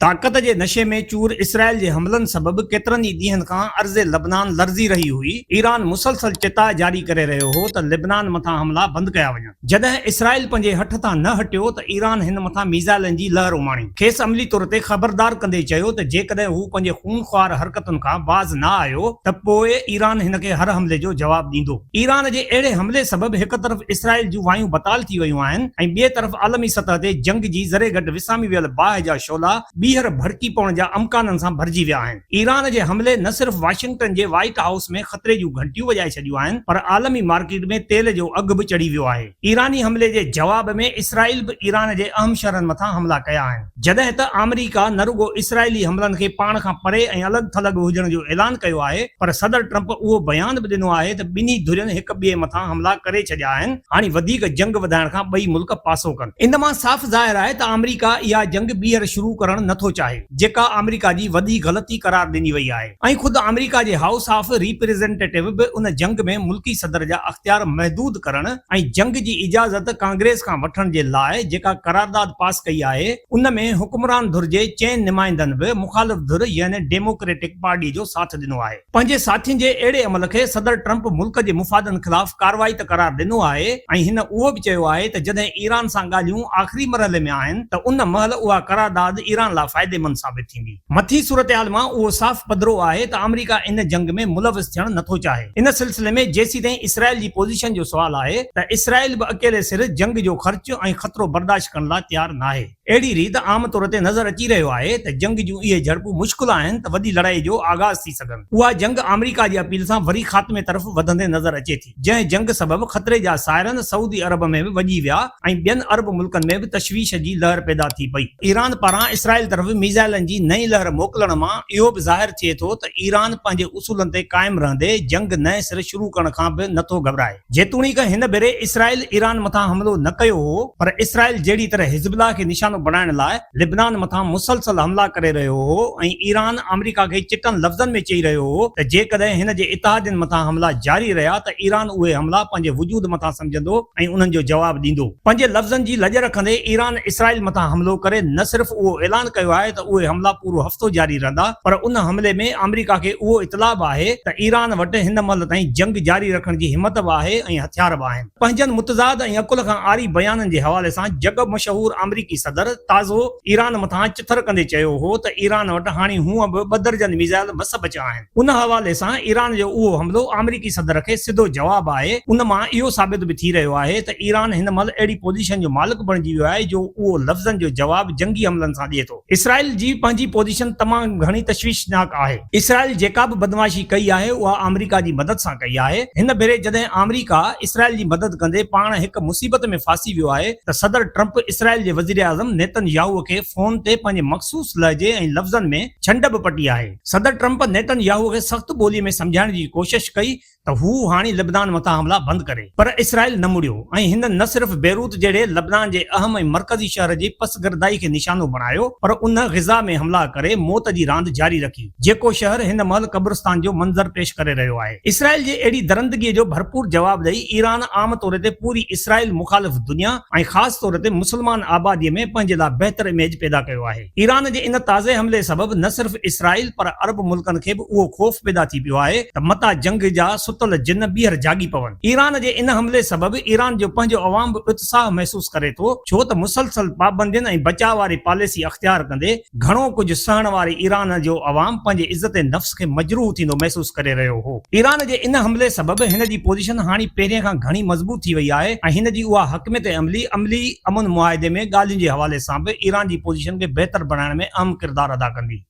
ताक़त जे नशे में चूर इसराइल जे हमलनि सबबि केतिरनि ई ॾींहनि खां अर्ज़े लबनान लर्ज़ी रही हुई। ईरान मुसलसल चिता जारी करे रहियो हो त लिबनान मथां हमला बंदि कया वञनि। जॾहिं इसराइल पंहिंजे हथ तां न हटियो त ईरान हिन मथां मीज़ाइलनि जी लहर उमाणी, खेसि अमली तौर ते ख़बरदार कंदे चयो त जेकॾहिं हू पंहिंजे खूनख्वार हरकतुनि खां बाज़ न आयो त पोइ ईरान हिन खे हर हमले जो जवाब ॾींदो। ईरान जे अहिड़े हमले सबबि हिक तरफ़ इसराइल जूं वायूं बताल थी वयूं आहिनि ऐं ॿिए तरफ़ आलमी सतह ते जंग जी ज़रे गॾु विसामी वियल बाहि जा शोला ॿीहर भड़की पवण जा अमकाननि सां भरिजी विया आहिनि। ईरान जे हमले न सिर्फ़ वाशिंगटन जे व्हाइट हाउस में ख़तरे जूं घंटियूं वॼाए छॾियूं आहिनि, पर आलमी मार्केट में तेल जो अघु बि चढ़ी वियो आहे। ईरानी हमले जे जवाब में इसराइल बि ईरान जे अहम शहरनि मथां हमला कया आहिनि। जॾहिं त अमेरिका न रुगो इसराइली हमलनि खे पाण खां परे ऐं अलॻि थलॻ हुजण जो ऐलान कयो आहे, पर सदर ट्रंप उहो बयान बि ॾिनो आहे त ॿिन्ही धुरियुनि हिक ॿिए मथां हमला करे छॾिया आहिनि। हाणे वधीक जंग वधाइण खां ॿई मुल्क पासो कनि। इन मां साफ़ ज़ाहिर आहे त अमेरिका इहा जंग ॿीहर शुरू करणु नथो चाहे, जेका अमेरिका जी वॾी ग़लती करार ॾिनी वई आहे। ऐं ख़ुदि America J house of representative बि उन जंग में मुल्की सदर जा अख्तियार महदूद करण ऐं जंग जी इजाज़त कांग्रेस खां वठण जे लाइ जेका करारदाद पास कई आहे, उन में हुक्मरान धुर जे 4 नुमाइंदनि बि मुखालिफ़ धुर यानी डेमोक्रेटिक पार्टी जो साथ ॾिनो आहे। पंहिंजे साथियुनि जे अहिड़े अमल खे सदर ट्रंप मुल्क जे मुफ़ादनि ख़िलाफ़ कार्रवाई त करार ॾिनो आहे ऐं हिन उहो बि चयो आहे त जॾहिं ईरान सां ॻाल्हियूं आख़िरी मरहले में आहिनि त उन महिल उहा करारदाद ईरान लाइ फ़ाइदेमंद साबित थींदी। मथी सूरतहाल मां उहो साफ़ पधिरो आहे त अमेरिका इन जंग में मुलविस थियणु नथो चाहे। इन सिलसिले में जेसीं ताईं इसराइल जी पोज़ीशन जो सुवाल आहे त इसराइल बि अकेले सिर जंग जो ख़र्च ऐं ख़तरो बर्दाश्त करण लाइ तयार न आहे। अहिड़ी रीति आम तौर ते नज़र अची रहियो आहे त जंग जूं इहे झड़पूं मुश्किल आहिनि त वॾी लड़ाई जो आगाज़ थी सघनि। उहा जंग अमेरिका जी अपील सां वरी ख़ात्मे तरफ़ वधंदे नज़र अचे थी, जंहिं जंग सबबि ख़तरे जा सायरन सऊदी अरब में बि वॼी विया ऐं ॿियनि अरब मुल्कनि में बि तशवीश जी लहर पैदा थी पई। ईरान पारां इसराइल तरफ़ मीज़ाइलनि जी नई लहर मोकिलण मां इहो बि ज़ाहिर थिए थो त ईरान पंहिंजे उसूलनि ते क़ाइम रहंदे जंग नए सिरे शुरू करण खां बि नथो घबराए। जेतोणीकि हिन भेरे इसराइल ईरान मथां हमलो न कयो हो, पर इसराइल जहिड़ी तरह हिज़बुल्लाह खे निशानो बणाइण लाइ लिबनान मथां मुसलसल हमला करे रहियो हो ऐं ईरान अमेरिका खे चिटनि लफ़्ज़नि में चई रहियो हो त जेकॾहिं हिन जे इत्तेहादियुनि मथां हमला जारी रहिया त ईरान उहे हमला पंहिंजे वजूद मथां सम्झंदो ऐं उन्हनि जो जवाब ॾींदो। पंहिंजे लफ़्ज़नि जी लॼ रखंदे ईरान इसराइल मथां हमलो करे न सिर्फ़ उहो ऐलान कयो आहे त उहे हमला पूरो हफ़्तो जारी रहंदा, पर उन हमले में अमेरिका खे उहो इतलाह बि आहे त ईरान वटि हिन महिल ताईं जंग जारी रखण जी हिमत बि आहे ऐं हथियार बि आहिनि। पंहिंजनि मुतज़ाद ऐं अकुल खां आरी बयाननि जे हवाले सां जग मशहूर अमरीकी सदर ताज़ो ईरान मथां चिथर कंदे चयो हो त ईरान वटि हाणे हूअं बि 2 दर्जन मीज़ाइल मस बचिया आहिनि। उन हवाले सां ईरान जो उहो हमलो अमरीकी सदर खे सिधो जवाब आहे। उन मां इहो साबित बि थी रहियो आहे त ईरान हिन महिल अहिड़ी पोज़ीशन जो मालिक बणिजी वियो आहे जो उहो लफ़्ज़नि जो जवाब जंगी हमलनि सां ॾिए थो। इसराइल जी पंहिंजी पोज़ीशन तमामु घणी तशवीशनाक आहे। इसराइल जेका बि बदमाशी कई आहे उहा अमेरिका जी मदद सां कई आहे। हिन भेरे जॾहिं अमेरिका इसराइल जी मदद कंदे पाण हिकु मुसीबत में फासी वियो आहे त सदर ट्रंप इसराइल जे वज़ीर आज़म नेतनयाहू खे फ़ोन ते पंहिंजे मख़सूस लहजे ऐं लफ़्ज़नि में छंड बि पटी आहे। सदर ट्रंप नेतनयाहू खे सख़्त ॿोलीअ में सम्झाइण जी कोशिश कई त हू हाणे लिबनान मथां हमला बंदि करे, पर इसराइल न मुड़ियो ऐं हिन न सिर्फ़ बेरूत जहिड़े लबनान जे अहम ऐं मरकज़ी शहर जी पसगरदाई खे निशानो बणायो, पर उन ग़िज़ा में हमला करे मौत जी रांदि जारी रखी, जेको शहर हिन महिल कब्रिस्तान जो मंज़र पेश करे रहियो आहे। इसराइल जे अहिड़ी दरंदगीअ जो भरपूर जवाब ॾेई ईरान आम तौर ते पूरी इसराइल मुखालिफ़ दुनिया ऐं ख़ासि तौर ते मुस्लमान आबादीअ में पंहिंजे लाइ बहितर इमेज पैदा कयो आहे। ईरान जे इन ताज़े हमले सबबि न सिर्फ़ इसराइल पर अरब मुल्कनि खे बि उहो ख़ौफ़ पैदा थी पियो आहे त मता जंग जा सुतल जिन ॿीहर जागी पवनि। ईरान जे इन हमले सबबि ईरान जो पंहिंजो अवाम बि उत्साह महसूस करे थो, छो त मुसलसल पाबंदियुनि ऐं बचाव वारी पॉलिसी अख्तियार कंदे घणो कुझु सहण वारी ईरान जो अवाम पंहिंजे इज़त नफ़्स खे मजरूह थींदो महसूस करे रहियो हो। ईरान जे इन हमले सबबि हिन जी पोज़ीशन हाणे पहिरियों खां घणी मज़बूत थी वई आहे ऐं हिन जी उहा हकमियत अमली अमन मुआहिदे में ॻाल्हियुनि जे हवाले सां बि ईरान जी पोज़ीशन खे बहितर बनाइण में अहम किरदारु अदा कंदी।